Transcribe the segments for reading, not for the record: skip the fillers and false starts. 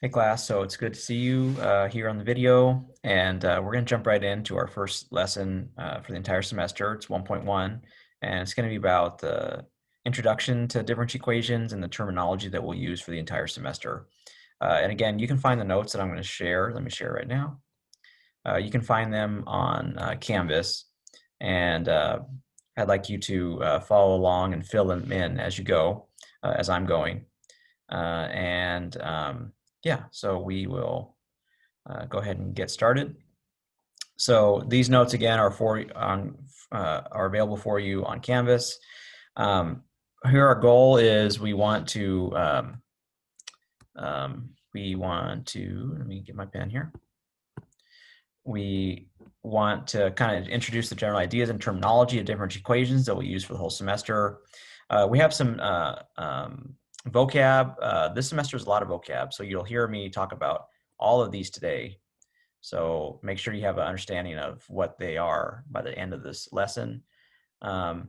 Hey class, so it's good to see you here on the video, and we're going to jump right into our first lesson for the entire semester. It's 1.1, and it's going to be about the introduction to differential equations and the terminology that we'll use for the entire semester. And again, you can find the notes that I'm going to share. Let me share right now. You can find them on Canvas, and I'd like you to follow along and fill them in as you go, as I'm going. Yeah, so we will go ahead and get started. So these notes again are are available for you on Canvas. Here our goal is we want to let me get my pen here. We want to kind of introduce the general ideas and terminology of differential equations that we'll use for the whole semester. We have some vocab. This semester is a lot of vocab, so you'll hear me talk about all of these today. So make sure you have an understanding of what they are by the end of this lesson. And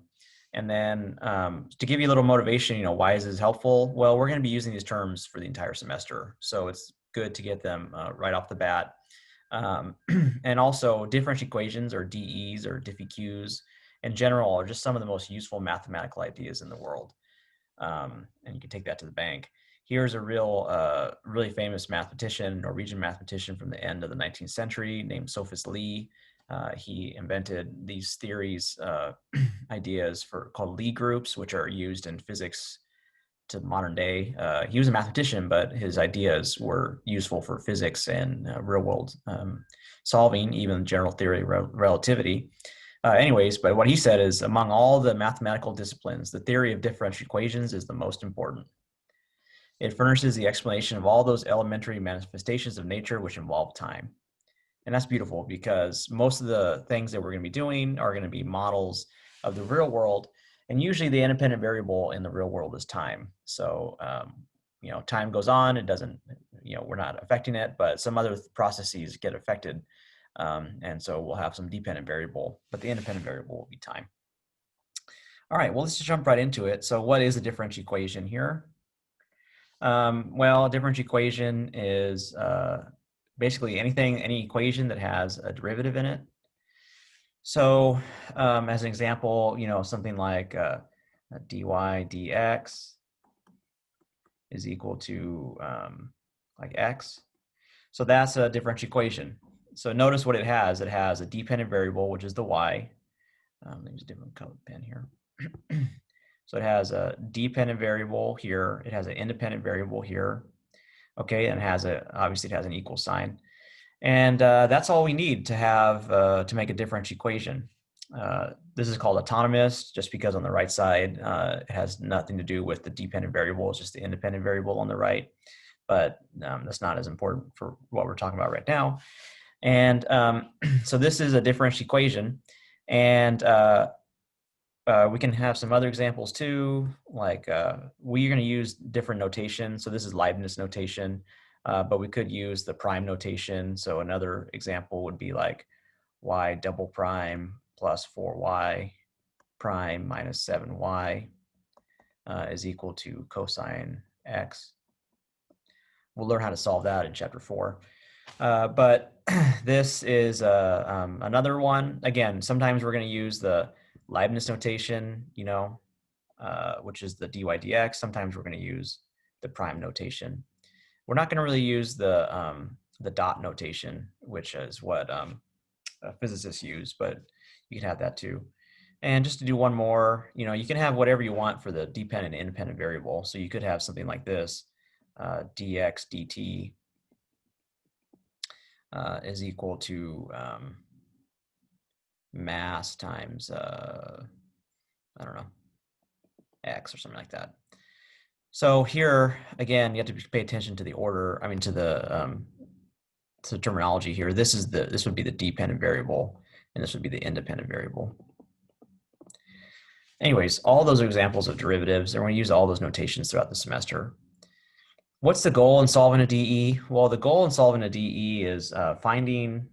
then to give you a little motivation, why is this helpful? Well, we're going to be using these terms for the entire semester, so it's good to get them right off the bat. And also differential equations, or DEs or DiffEQs in general, are just some of the most useful mathematical ideas in the world. And you can take that to the bank. Here's a really famous mathematician, Norwegian mathematician from the end of the 19th century named Sophus Lie. He invented these theories, ideas called Lie groups, which are used in physics to modern day. He was a mathematician, but his ideas were useful for physics and real world solving, even general theory of relativity. Anyways, but what he said is, among all the mathematical disciplines, the theory of differential equations is the most important. It furnishes the explanation of all those elementary manifestations of nature which involve time. And that's beautiful, because most of the things that we're going to be doing are going to be models of the real world. And usually the independent variable in the real world is time. So, time goes on, it doesn't, we're not affecting it, but some other processes get affected. And so we'll have some dependent variable, but the independent variable will be time. All right, well, let's just jump right into it. So what is a differential equation here? Well, a differential equation is basically any equation that has a derivative in it. So as an example, something like dy dx is equal to like x. So that's a differential equation. So notice what it has. It has a dependent variable, which is the y. Let me use a different color pen here. So it has a dependent variable here. It has an independent variable here. Okay, and obviously it has an equal sign. And that's all we need to have to make a differential equation. This is called autonomous just because on the right side it has nothing to do with the dependent variable. It's just the independent variable on the right. But that's not as important for what we're talking about right now. And so this is a differential equation. And we can have some other examples too, like we're going to use different notation. So this is Leibniz notation, but we could use the prime notation. So another example would be like y double prime plus 4y prime minus 7y is equal to cosine x. We'll learn how to solve that in chapter 4. But this is another one. Again, sometimes we're going to use the Leibniz notation, which is the dy dx. Sometimes we're going to use the prime notation. We're not going to really use the dot notation, which is what physicists use, but you can have that too. And just to do one more, you can have whatever you want for the dependent and independent variable. So you could have something like this, dx dt is equal to mass times, I don't know, x or something like that. So here, again, you have to pay attention to the order, to the terminology here. This would be the dependent variable, and this would be the independent variable. Anyways, all those are examples of derivatives, and we're going to use all those notations throughout the semester. What's the goal in solving a DE? Well, the goal in solving a DE is finding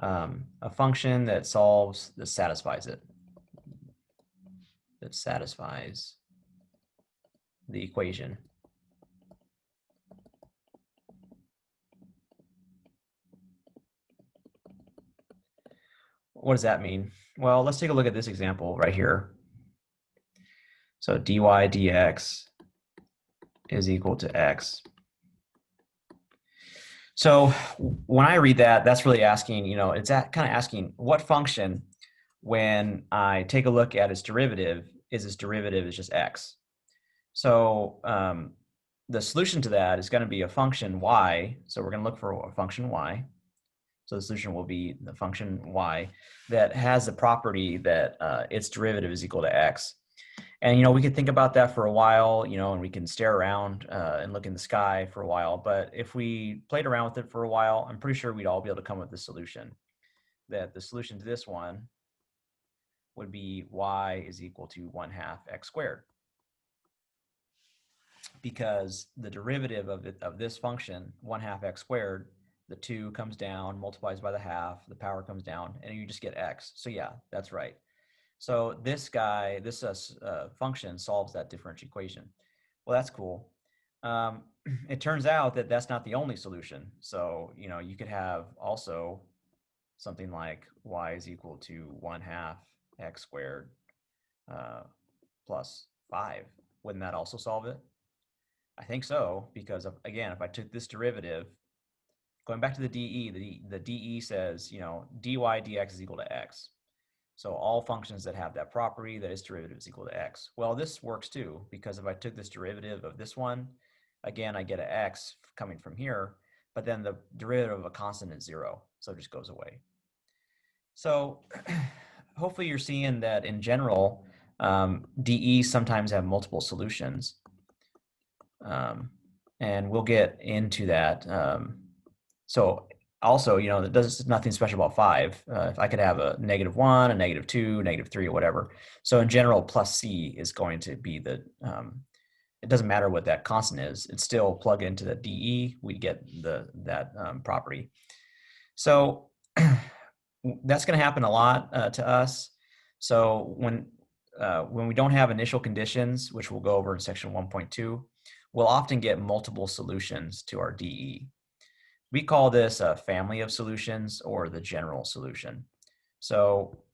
a function that satisfies it. That satisfies the equation. What does that mean? Well, let's take a look at this example right here. So dy dx is equal to x. So when I read that, that's really asking, it's kind of asking what function, when I take a look at its derivative, is its derivative is just x. So the solution to that is going to be a function y. So we're going to look for a function y. So the solution will be the function y that has the property that its derivative is equal to x. And, we could think about that for a while, and we can stare around and look in the sky for a while. But if we played around with it for a while, I'm pretty sure we'd all be able to come up with the solution. That the solution to this one would be y is equal to 1/2 x squared. Because the derivative of this function, 1/2 x squared, the 2 comes down, multiplies by the half, the power comes down, and you just get x. So yeah, that's right. So this guy, this function solves that differential equation. Well, that's cool. It turns out that that's not the only solution. So, you could have also something like y is equal to 1/2 x squared plus 5. Wouldn't that also solve it? I think so, because again, if I took this derivative, going back to the dE, the dE says, dy dx is equal to x. So all functions that have that property, that its derivative is equal to x. Well, this works too, because if I took this derivative of this one, again, I get an x coming from here, but then the derivative of a constant is 0, so it just goes away. So hopefully you're seeing that in general, dE sometimes have multiple solutions. And we'll get into that. So also, there's nothing special about 5. If I could have a -1, a -2, -3, or whatever. So in general, plus c is going to be the, it doesn't matter what that constant is. It's still plug into the dE, we get that property. So that's going to happen a lot to us. So when we don't have initial conditions, which we'll go over in section 1.2, we'll often get multiple solutions to our dE. We call this a family of solutions or the general solution. So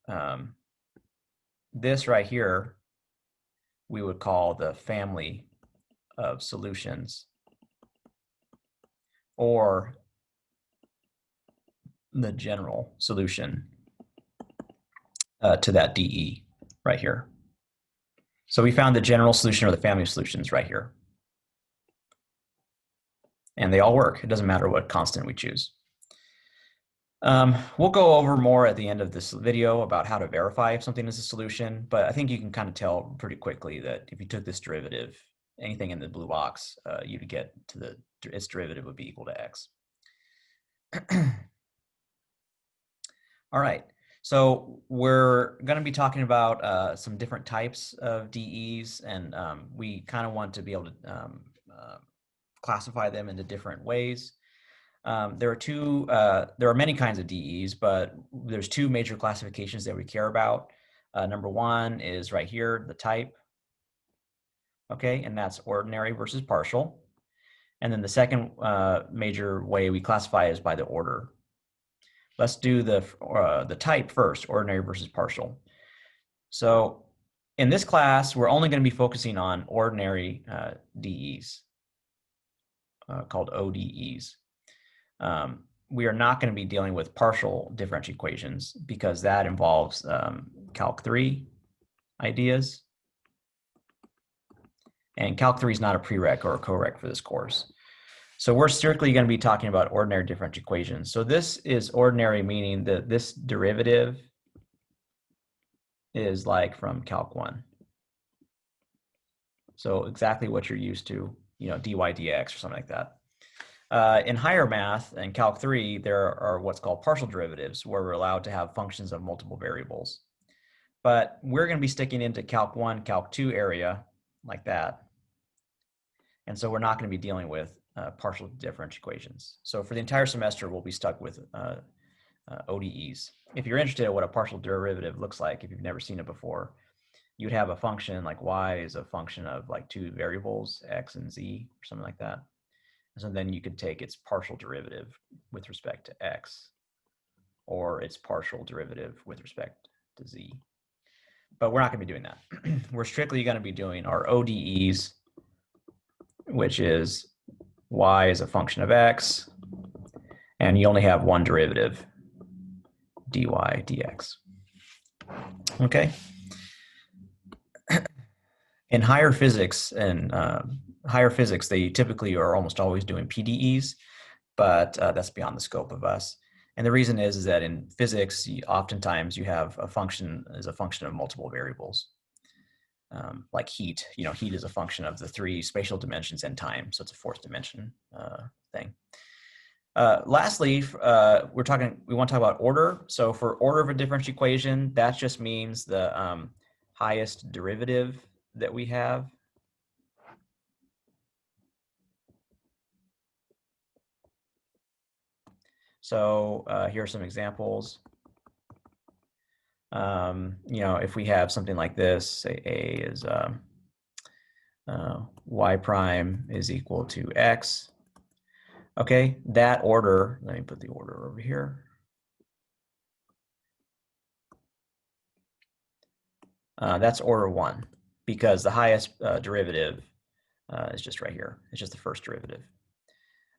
this right here, we would call the family of solutions or the general solution to that dE right here. So we found the general solution or the family of solutions right here. And they all work. It doesn't matter what constant we choose. We'll go over more at the end of this video about how to verify if something is a solution, but I think you can kind of tell pretty quickly that if you took this derivative, anything in the blue box, you'd get to its derivative would be equal to x. All right, so we're going to be talking about some different types of dEs, and we kind of want to be able to classify them into different ways. There are many kinds of dEs, but there's 2 major classifications that we care about. Number 1 is right here, the type. Okay, and that's ordinary versus partial. And then the second major way we classify is by the order. Let's do the type first, ordinary versus partial. So in this class, we're only going to be focusing on ordinary dEs, called ODEs. We are not going to be dealing with partial differential equations because that involves Calc 3 ideas. And Calc 3 is not a prereq or a coreq for this course. So we're strictly going to be talking about ordinary differential equations. So this is ordinary, meaning that this derivative is like from Calc 1. So exactly what you're used to, dy dx or something like that. In higher math and Calc 3, there are what's called partial derivatives, where we're allowed to have functions of multiple variables. But we're going to be sticking into Calc 1, Calc 2 area like that. And so we're not going to be dealing with partial differential equations. So for the entire semester, we'll be stuck with ODEs. If you're interested in what a partial derivative looks like, if you've never seen it before, you'd have a function like y is a function of like two variables, x and z, or something like that. So then you could take its partial derivative with respect to x, or its partial derivative with respect to z. But we're not going to be doing that. We're strictly going to be doing our ODEs, which is y is a function of x, and you only have one derivative, dy dx. Okay. In higher physics, they typically are almost always doing PDEs, but that's beyond the scope of us. And the reason is that in physics, oftentimes you have a function as a function of multiple variables. Like heat, heat is a function of the three spatial dimensions and time, so it's a fourth dimension thing. Lastly, we want to talk about order. So for order of a differential equation, that just means the highest derivative that we have. So here are some examples. If we have something like this, say A is y prime is equal to x. Okay, that order, let me put the order over here. That's order 1, because the highest derivative is just right here. It's just the first derivative.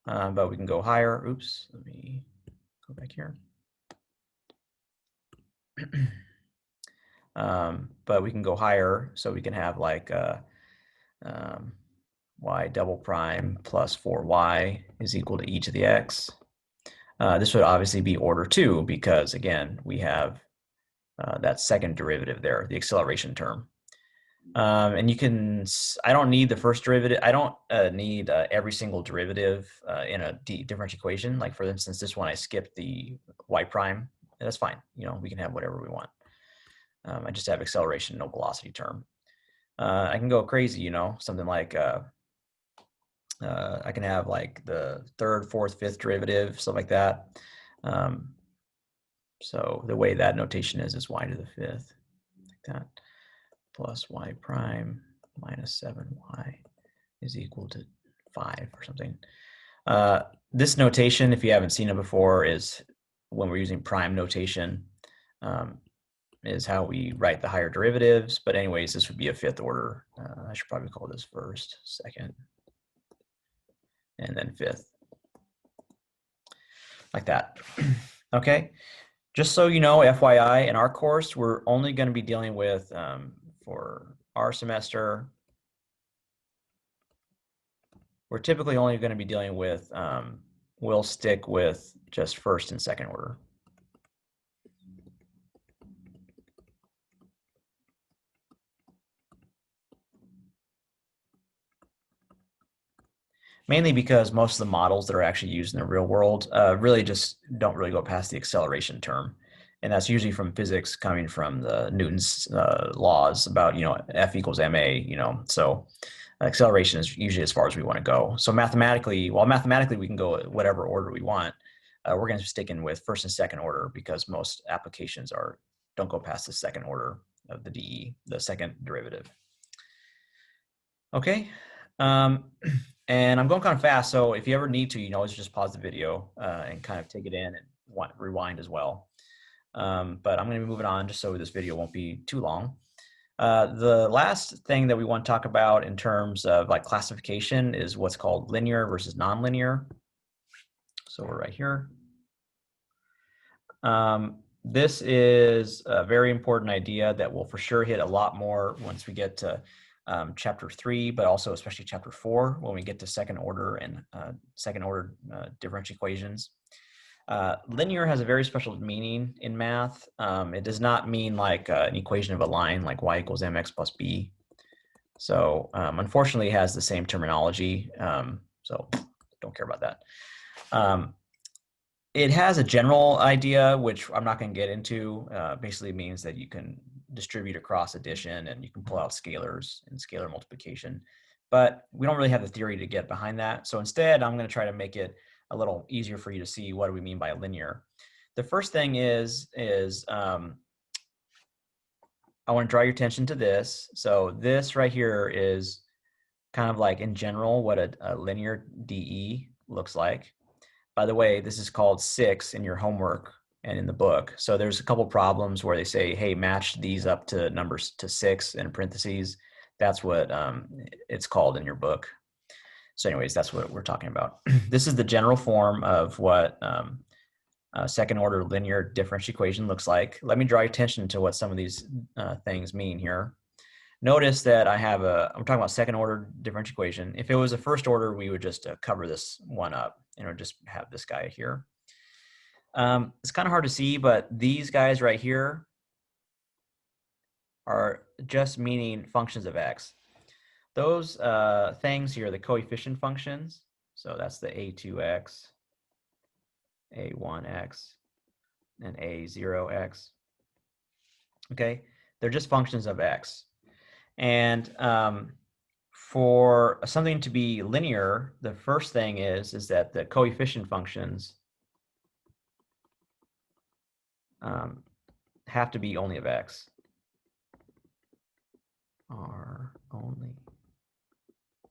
But we can go higher. Oops, let me go back here. But we can go higher, so we can have like y double prime plus 4y is equal to e to the x. This would obviously be order 2, because again, we have that second derivative there, the acceleration term. And I don't need the first derivative. I don't need every single derivative in a differential equation. Like for instance, this one, I skipped the y prime. And that's fine. We can have whatever we want. I just have acceleration, no velocity term. I can go crazy, something like I can have like the third, fourth, fifth derivative, stuff like that. So the way that notation is y to the fifth, like that, plus y prime minus 7y is equal to 5 or something. This notation, if you haven't seen it before, is when we're using prime notation, is how we write the higher derivatives. But anyways, this would be a fifth order. I should probably call this first, second, and then fifth, like that. Okay, just so you know, FYI, in our course, we're only going to be dealing with, for our semester, we're typically only going to be dealing with, we'll stick with just first and second order. Mainly because most of the models that are actually used in the real world really just don't really go past the acceleration term. And that's usually from physics coming from the Newton's laws about, F equals ma, so acceleration is usually as far as we want to go. So mathematically we can go whatever order we want, we're going to be sticking with first and second order because most applications don't go past the second order of the DE, the second derivative. Okay. And I'm going kind of fast, so if you ever need to, you can always just pause the video and kind of take it in and rewind as well. But I'm going to be moving on just so this video won't be too long. The last thing that we want to talk about in terms of like classification is what's called linear versus nonlinear. So we're right here. This is a very important idea that we'll for sure hit a lot more once we get to chapter 3, but also especially chapter 4 when we get to second order and differential equations. Linear has a very special meaning in math. It does not mean like an equation of a line like y equals mx plus b. So unfortunately it has the same terminology, so don't care about that. It has a general idea, which I'm not going to get into. Basically means that you can distribute across addition and you can pull out scalars and scalar multiplication. But we don't really have the theory to get behind that. So instead, I'm going to try to make it a little easier for you to see what do we mean by linear. The first thing is I want to draw your attention to this. So this right here is kind of like in general what a linear DE looks like. By the way, this is called 6 in your homework and in the book. So there's a couple problems where they say, hey, match these up to numbers to 6 in parentheses. That's what it's called in your book. So anyways, that's what we're talking about. This is the general form of what a second order linear differential equation looks like. Let me draw your attention to what some of these things mean here. Notice that I'm talking about second order differential equation. If it was a first order, we would just cover this one up, just have this guy here. It's kind of hard to see, but these guys right here are just meaning functions of x. Those things here, the coefficient functions, so that's the a2x, a1x, and a0x. Okay, they're just functions of x. And for something to be linear, the first thing is that the coefficient functions have to be only of x. Are only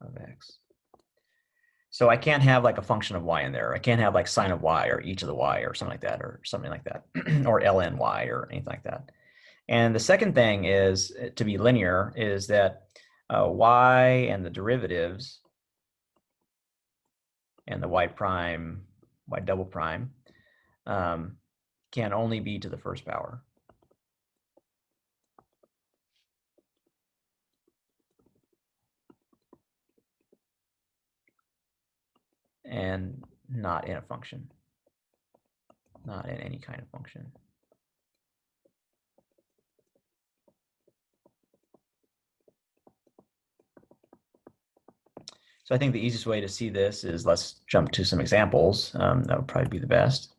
of x. So I can't have like a function of y in there. I can't have like sine of y or each of the y or something like that, or or ln y or anything like that. And the second thing is to be linear is that y and the derivatives and the y prime, y double prime can only be to the first power. And not in a function, not in any kind of function. So I think the easiest way to see this is let's jump to some examples. That would probably be the best.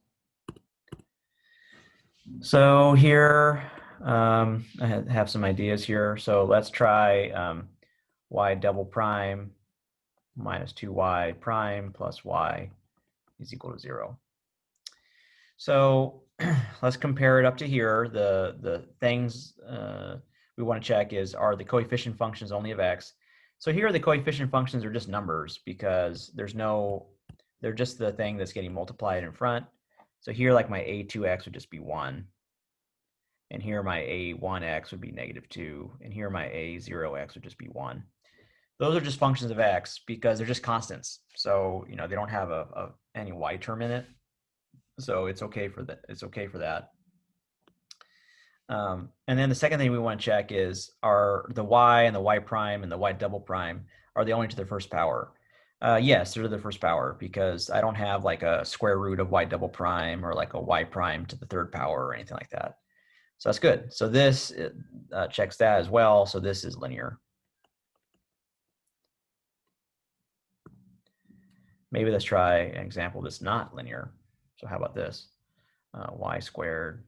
So here, I have some ideas here. So let's try y double prime minus 2y prime plus y is equal to 0. So let's compare it up to here. The things we want to check are the coefficient functions only of x. So here the coefficient functions are just numbers because they're just the thing that's getting multiplied in front. So here like my a2x would just be 1. And here my a1x would be -2. And here my a0x would just be 1. Those are just functions of x because they're just constants. So, they don't have any y term in it. So it's okay for that. It's okay for that. And then the second thing we want to check is, are the y and the y prime and the y double prime, are they only to the first power? Yes, they're to the first power because I don't have like a square root of y double prime or like a y prime to the third power or anything like that. So that's good. So this checks that as well. So this is linear. Maybe let's try an example that's not linear. So how about this? Y squared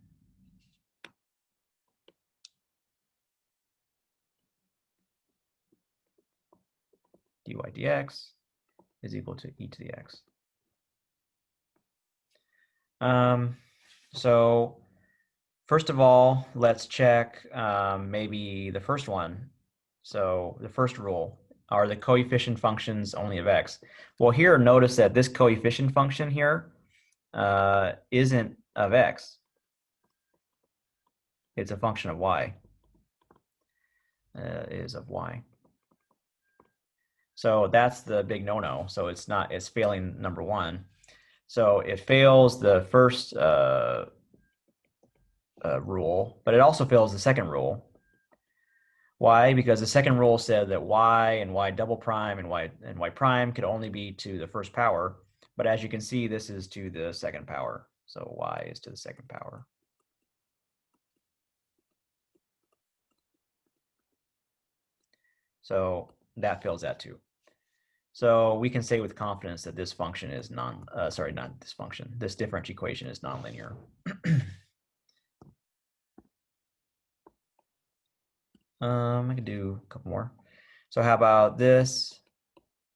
dy dx is equal to e to the x. So first of all, let's check maybe the first one. So the first rule, are the coefficient functions only of x? Well, here notice that this coefficient function here isn't of x. It's a function of y. Is of y. So that's the big no-no. So it's failing number one. So it fails the first rule, but it also fails the second rule. Why? Because the second rule said that y and y double prime and y prime could only be to the first power. But as you can see, this is to the second power. So y is to the second power. So that fails that too. So we can say with confidence that this function is this differential equation is nonlinear. I can do a couple more. So how about this?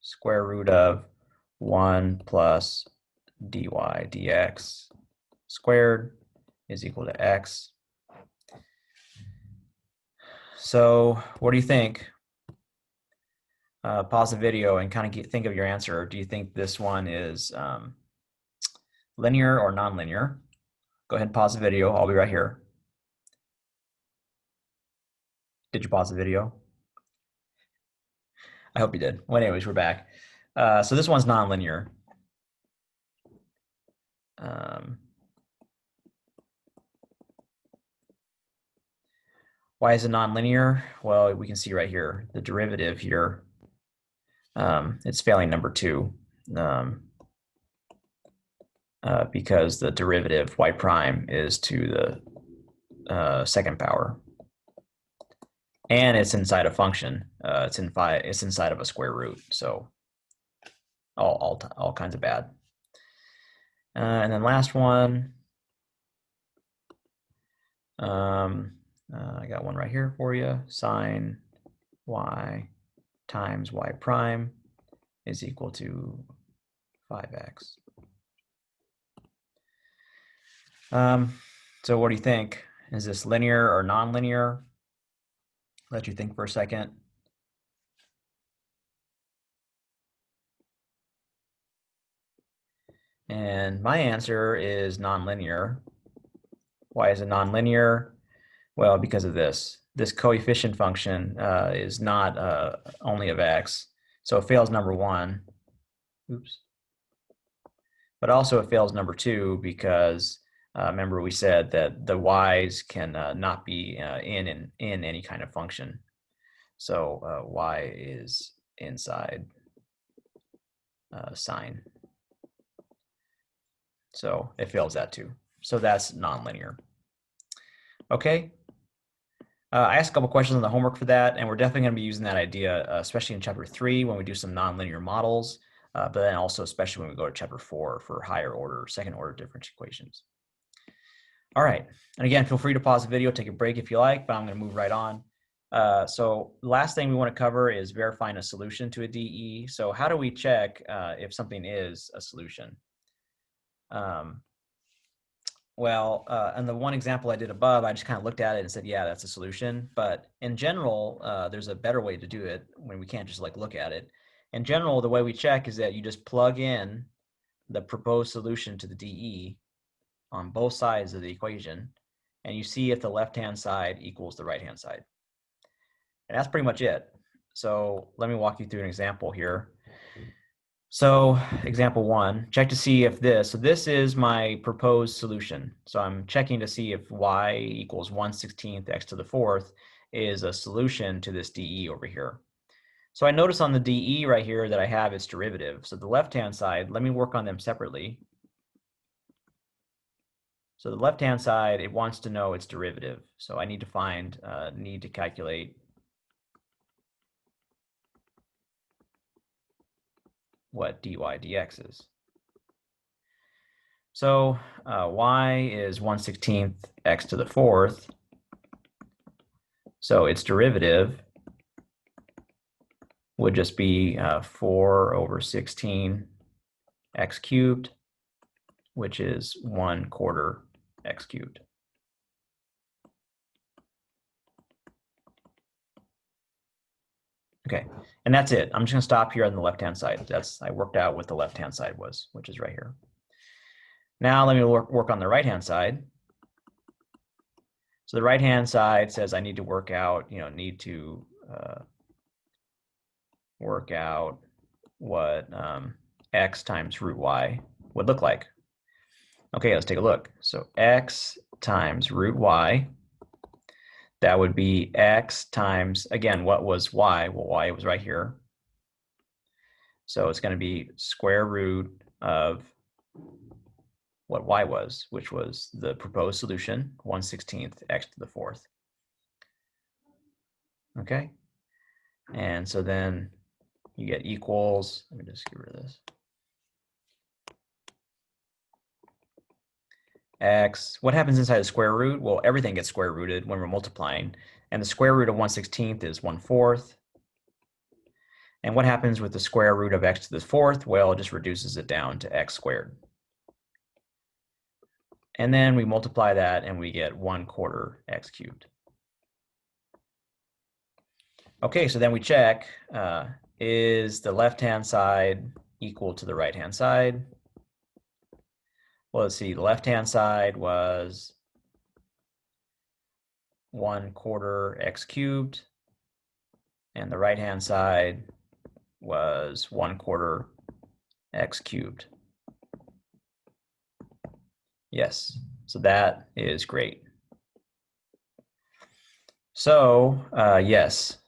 Square root of 1 plus dy dx squared is equal to x. So what do you think? Pause the video and kind of think of your answer. Do you think this one is linear or nonlinear? Go ahead and pause the video. I'll be right here. Did you pause the video? I hope you did. Well, anyways, we're back. So this one's nonlinear. Why is it nonlinear? Well, we can see right here, the derivative here, it's failing number 2. Because the derivative y prime is to the second power, and it's inside a function. It's inside of a square root, so all kinds of bad. And then last one, I got one right here for you. Sine y times y prime is equal to 5x. So what do you think? Is this linear or nonlinear? Let you think for a second. And my answer is nonlinear. Why is it nonlinear? Well, because of this. This coefficient function is not only of x, so it fails number 1. Oops. But also it fails number 2 because remember we said that the y's can not be in any kind of function. So y is inside sine. So it fails that too. So that's nonlinear. Okay. I asked a couple questions on the homework for that, and we're definitely going to be using that idea, especially in chapter 3 when we do some nonlinear models, but then also especially when we go to chapter 4 for higher order, second order differential equations. All right. And again, feel free to pause the video, take a break if you like, but I'm going to move right on. So last thing we want to cover is verifying a solution to a DE. So how do we check if something is a solution? And the one example I did above, I just kind of looked at it and said, yeah, that's a solution. But in general, there's a better way to do it when we can't just like look at it. In general, the way we check is that you just plug in the proposed solution to the DE on both sides of the equation, and you see if the left-hand side equals the right-hand side. And that's pretty much it. So let me walk you through an example here. So example 1, check to see if so this is my proposed solution. So I'm checking to see if y equals 1/16 x to the 4th is a solution to this DE over here. So I notice on the DE right here that I have its derivative. So the left-hand side, let me work on them separately. So the left-hand side, it wants to know its derivative. So I need to calculate what dy dx is. So y is 1/16 x to the 4th. So its derivative would just be 4/16 x cubed, which is 1/4 x cubed. Okay, and that's it. I'm just gonna stop here on the left-hand side. I worked out what the left-hand side was, which is right here. Now let me work on the right-hand side. So the right-hand side says I need to work out, work out what x times root y would look like. Okay, let's take a look. So x times root y, that would be x times, again, what was y? Well, y was right here. So it's going to be square root of what y was, which was the proposed solution, 1/16 x to the 4th. Okay, and so then you get equals, let me just get rid of this. X, what happens inside the square root? Well, everything gets square rooted when we're multiplying, and the square root of 1/16 is 1/4. And what happens with the square root of x to the 4th? Well, it just reduces it down to x squared. And then we multiply that and we get 1/4 x cubed. Okay, so then we check, is the left-hand side equal to the right-hand side? Well, let's see, the left-hand side was 1/4 x cubed, and the right-hand side was 1/4 x cubed. Yes, so that is great. So yes,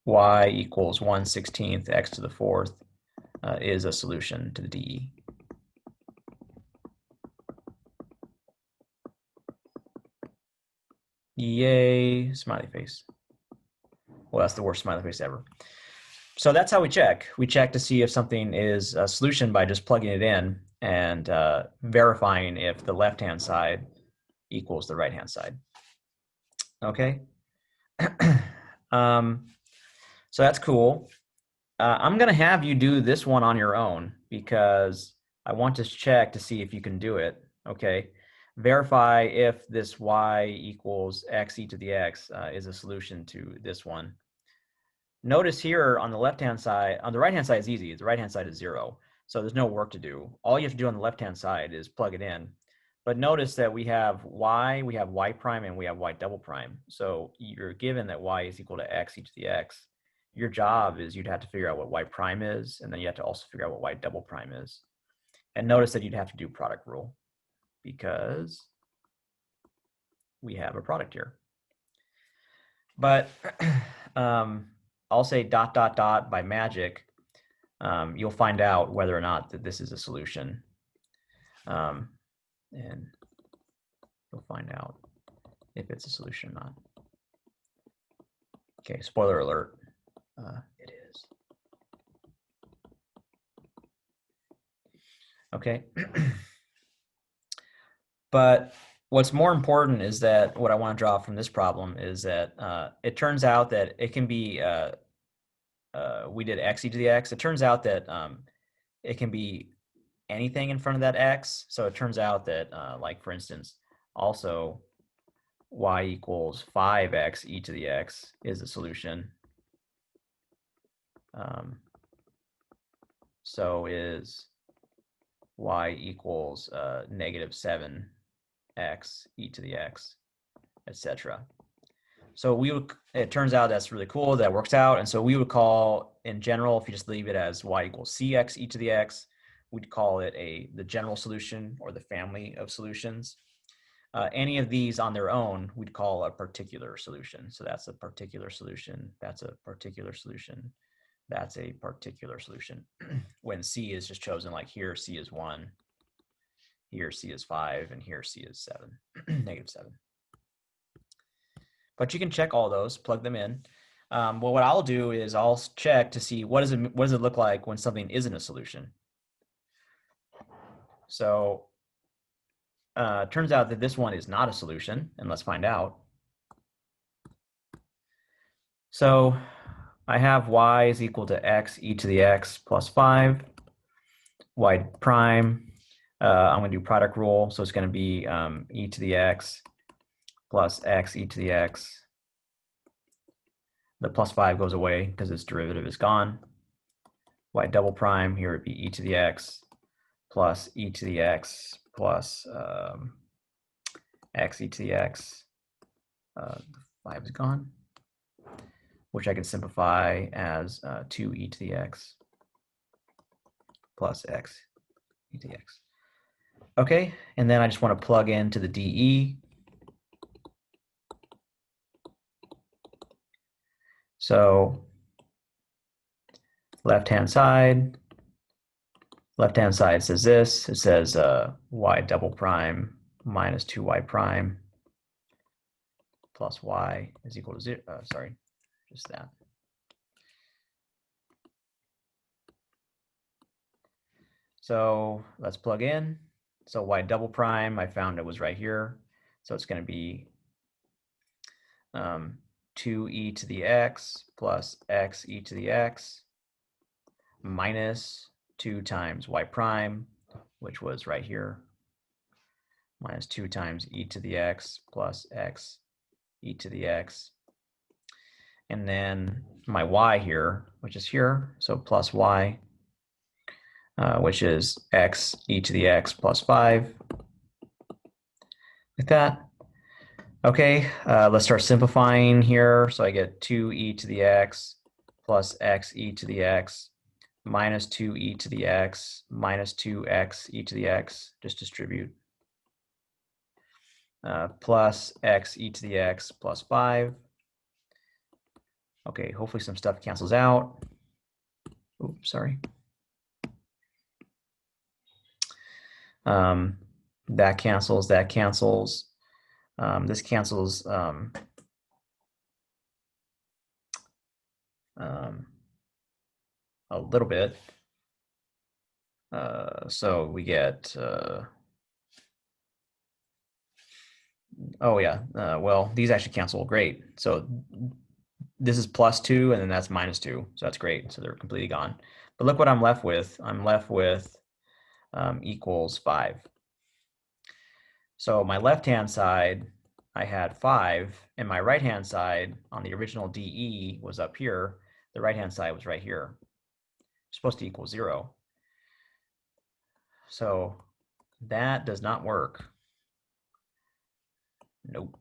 y equals 1/16 x to the fourth is a solution to the DE. Yay, smiley face. Well, that's the worst smiley face ever. So that's how we check. We check to see if something is a solution by just plugging it in and verifying if the left-hand side equals the right-hand side. Okay. So that's cool. I'm going to have you do this one on your own because I want to check to see if you can do it. Okay. Verify if this y equals x e to the x is a solution to this one. Notice here on the left-hand side, on the right-hand side is easy. The right-hand side is 0. So there's no work to do. All you have to do on the left-hand side is plug it in. But notice that we have y prime, and we have y double prime. So you're given that y is equal to x e to the x. Your job is you'd have to figure out what y prime is, and then you have to also figure out what y double prime is. And notice that you'd have to do product rule because we have a product here. But I'll say ... by magic, you'll find out whether or not that this is a solution. And you'll find out if it's a solution or not. Okay, spoiler alert, it is. Okay. But what's more important is that what I want to draw from this problem is that it turns out that it can be, we did x e to the x. It turns out that it can be anything in front of that x. So it turns out that, like for instance, also y equals 5x e to the x is a solution. So is y equals negative 7x e to the x, etc. So we would, it turns out that's really cool, that works out. And so we would call, in general, if you just leave it as y equals cx e to the x, we'd call it the general solution or the family of solutions. Any of these on their own, we'd call a particular solution. So that's a particular solution. That's a particular solution. That's a particular solution. When C is just chosen, like here, C is 1, here C is 5, and here C is 7, negative 7. But you can check all those, plug them in. Well, what I'll do is I'll check to see what does it look like when something isn't a solution. So it turns out that this one is not a solution, and let's find out. So I have y is equal to x e to the x plus 5, y prime. I'm going to do product rule, so it's going to be e to the x plus x e to the x. The plus 5 goes away because its derivative is gone. Y double prime, here would be e to the x plus e to the x plus x e to the x. The 5 is gone, which I can simplify as 2e to the x plus x e to the x. Okay, and then I just want to plug into the DE. So left-hand side says this. It says y double prime minus 2y prime plus y is equal to 0. Sorry, just that. So let's plug in. So y double prime, I found it was right here. So it's going to be 2e to the x plus x e to the x minus 2 times y prime, which was right here, minus 2 times e to the x plus x e to the x. and then my y here, which is here, so plus y, which is x e to the x plus 5, like that. Okay, let's start simplifying here. So I get 2e to the x plus x e to the x minus 2e to the x minus 2x e to the x, just distribute, plus x e to the x plus 5. Okay, hopefully some stuff cancels out. Oops, sorry. That cancels, that cancels. This cancels a little bit. So we get, oh yeah, well, these actually cancel great. So this is plus 2, and then that's minus 2. So that's great. So they're completely gone. But look what I'm left with. I'm left with equals 5. So my left-hand side, I had 5, and my right-hand side on the original DE was up here. The right-hand side was right here. It's supposed to equal 0. So that does not work. Nope.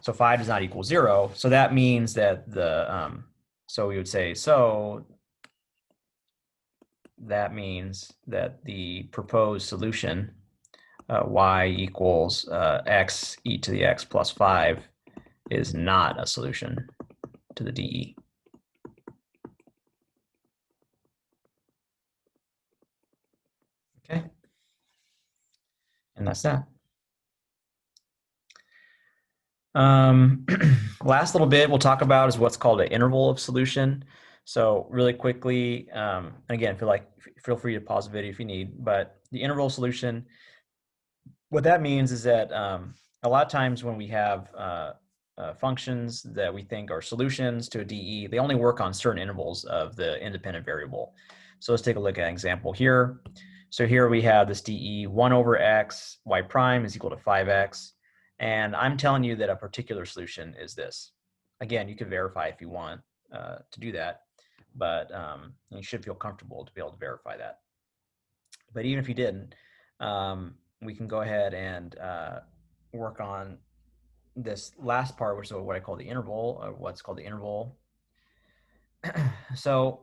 So 5 does not equal 0. So that means that so we would say, so that means that the proposed solution, y equals x e to the x plus 5, is not a solution to the DE. Okay. And that's that. Last little bit we'll talk about is what's called an interval of solution. So really quickly, again, feel free to pause the video if you need, but the interval solution, what that means is that a lot of times when we have functions that we think are solutions to a DE, they only work on certain intervals of the independent variable. So let's take a look at an example here. So here we have this DE 1 over x, y prime is equal to 5x. And I'm telling you that a particular solution is this. Again, you can verify if you want to do that, but you should feel comfortable to be able to verify that. But even if you didn't, we can go ahead and work on this last part, which is what I call the interval, or what's called the interval. So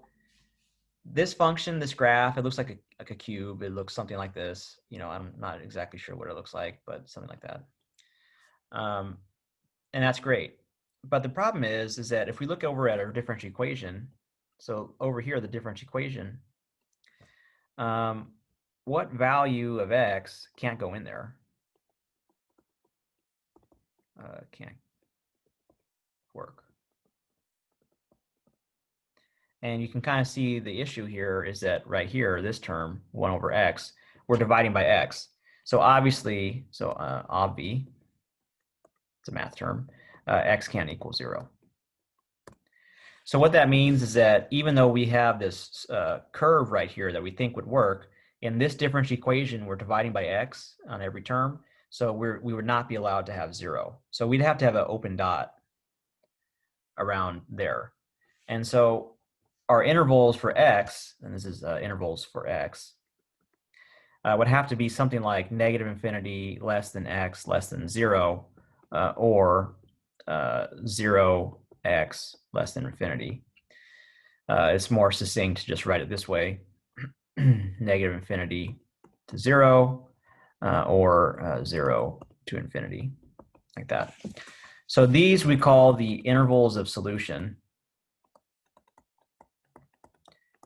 this function, this graph, it looks like a cube. It looks something like this. You know, I'm not exactly sure what it looks like, but something like that. And that's great. But the problem is that if we look over at our differential equation, so over here, the differential equation, what value of x can't go in there? Can't work. And you can kind of see the issue here is that right here, this term, 1 over x, we're dividing by x. So obviously, obvi, it's a math term, x can't equal 0. So what that means is that even though we have this curve right here that we think would work, in this differential equation, we're dividing by x on every term. So we would not be allowed to have 0. So we'd have to have an open dot around there. And so our intervals for x, and this is intervals for x, would have to be something like negative infinity less than x less than 0, or 0x less than infinity. It's more succinct to just write it this way: negative infinity to 0, or 0 to infinity, like that. So these we call the intervals of solution,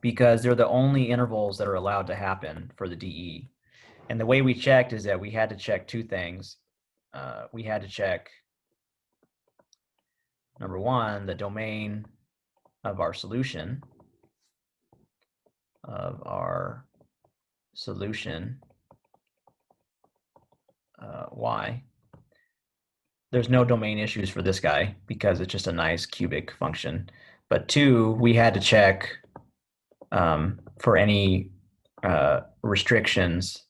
because they're the only intervals that are allowed to happen for the DE. And the way we checked is that we had to check two things. We had to check, number one, the domain of our solution, y. There's no domain issues for this guy because it's just a nice cubic function. But two, we had to check for any restrictions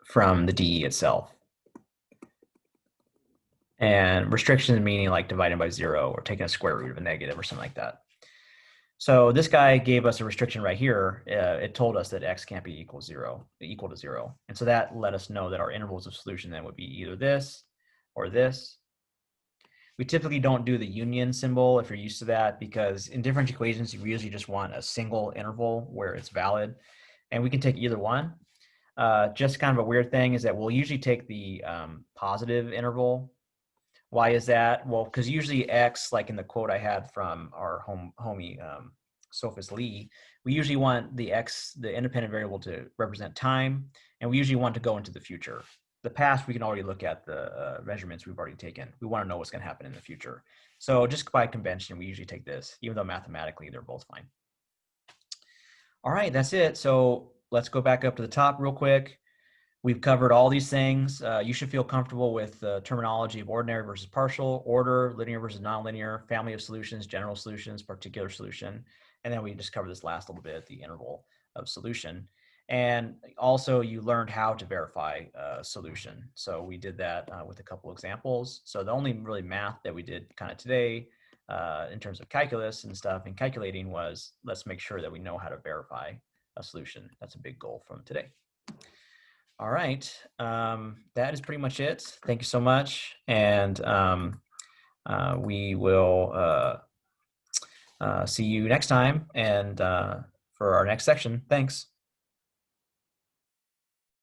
from the DE itself. And restriction meaning like dividing by 0 or taking a square root of a negative or something like that. So this guy gave us a restriction right here. It told us that x can't be equal to 0. And so that let us know that our intervals of solution then would be either this or this. We typically don't do the union symbol if you're used to that, because in differential equations, you usually just want a single interval where it's valid. And we can take either one. Just kind of a weird thing is that we'll usually take the positive interval. Why is that? Well, because usually x, like in the quote I had from our homie Sophus Lee, we usually want the x, the independent variable, to represent time, and we usually want to go into the future. The past, we can already look at the measurements we've already taken. We want to know what's going to happen in the future. So just by convention, we usually take this, even though mathematically they're both fine. All right, that's it. So let's go back up to the top real quick. We've covered all these things. You should feel comfortable with the terminology of ordinary versus partial, order, linear versus nonlinear, family of solutions, general solutions, particular solution. And then we just covered this last little bit, the interval of solution. And also you learned how to verify a solution. So we did that with a couple examples. So the only really math that we did kind of today in terms of calculus and stuff and calculating was, let's make sure that we know how to verify a solution. That's a big goal from today. All right, that is pretty much it. Thank you so much, and we will see you next time and for our next section. Thanks.